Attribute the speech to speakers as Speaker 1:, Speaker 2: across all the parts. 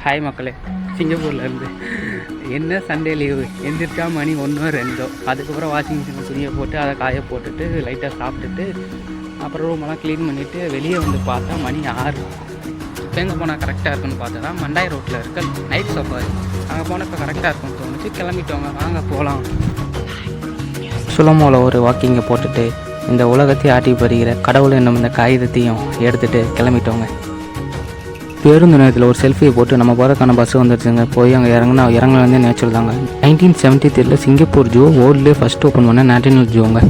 Speaker 1: Hi மக்களே, சிங்கப்பூர்லேருந்து. என்ன Sunday leave, எந்திரிச்சா மணி 1 2. அதுக்கப்புறம் வாஷிங் மிஷினில் துணியை போட்டு அதை காய போட்டுட்டு லைட்டாக சாப்பிட்டுட்டு அப்புறம் ரூமெல்லாம் க்ளீன் பண்ணிவிட்டு வெளியே வந்து பார்த்தா மணி 6. எங்கே போனால் கரெக்டாக இருக்குன்னு பார்த்தா தான் மண்டாய் ரோட்டில் இருக்க நைட் சஃபாரி. அங்கே போனால் இப்போ கரெக்டாக இருக்குன்னு தோணுச்சு. கிளம்பிட்டோங்க, வாங்க போகலாம். சுலமோவில் ஒரு வாக்கிங்கை போட்டுட்டு இந்த உலகத்தையும் ஆட்டி பறிகிற கடவுள் என்னும் இந்த காகிதத்தையும் எடுத்துகிட்டு கிளம்பிட்டோங்க. பேருந்து நேரத்தில் ஒரு செல்ஃபியை போட்டு நம்ம போகிறதுக்கான பஸ் வந்துடுச்சுங்க. போய் அங்கே இறங்கலேருந்தே நேச்சுரல் தாங்க. 1973 சிங்கப்பூர் ஜூ வேர்ல்ட்லேயே ஃபஸ்ட்டு ஓப்பன் பண்ண நேஷனல் ஜூங்க.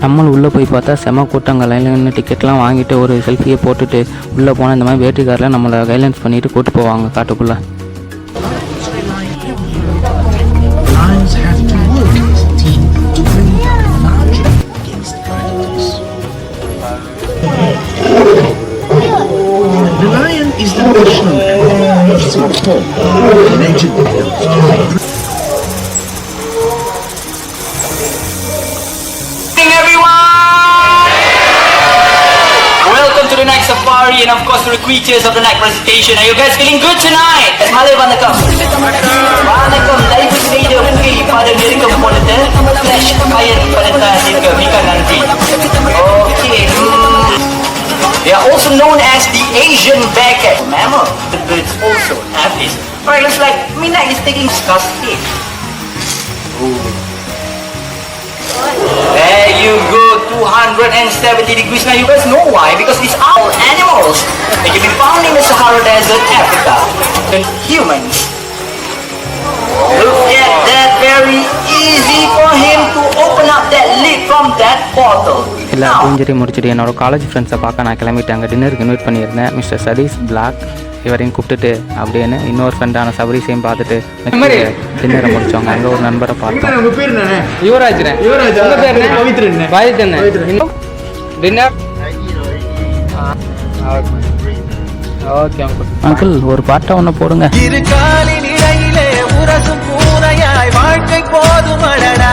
Speaker 1: நம்மளும் உள்ளே போய் பார்த்தா செம கூட்டங்க. லைனில் டிக்கெட்லாம் வாங்கிட்டு ஒரு செல்ஃபியை போட்டுட்டு உள்ளே போனால் இந்த மாதிரி வேட்டி காரில் நம்மளை கைட்லைன்ஸ் பண்ணிவிட்டு கூட்டு போவாங்க காட்டுக்குள்ளே.
Speaker 2: The lion is the national animal of Singapore. Nature
Speaker 3: Welcome to the night safari and of course to the creatures of the night presentation. Are you guys feeling good tonight? Hello, வணக்கம். வணக்கம். தயவு செய்து உங்களை pada நெருங்க பொழுது flash fire pada நெருங்க மிக நன்றி. Okay. They are also known as the Asian baghead mammal. The birds also have this. Alright, looks like Midnight is taking Scar's head. There you go, 270 degrees. Now you guys know why? Because these are all animals. They can be found in the Sahara Desert, Africa. And humans. Look at that, very easy for him to open up that lid from that bottle.
Speaker 1: எல்லா injury முடிச்சுட்டு என்னோட college ஃப்ரெண்ட்ஸை பார்க்க நான் கிளம்பிட்டாங்க. டின்னருக்கு invite பண்ணியிருந்தேன். Mister Satish black இவரையும் கூப்பிட்டுட்டு அப்படின்னு இன்னொரு ஃப்ரெண்டான சபரிசையும் பார்த்துட்டு டின்னரை முடிச்சோங்க. அங்கே ஒரு நண்பரை பார்த்தோம். யுவராஜ் டின்னர். ஓகே அங்கிள், ஒரு பாட்டை ஒன்று போடுங்க.
Speaker 4: இரு காலின் இடையிலே உரசும் பூனையாய் வாழ்க்கை போதுமடடா.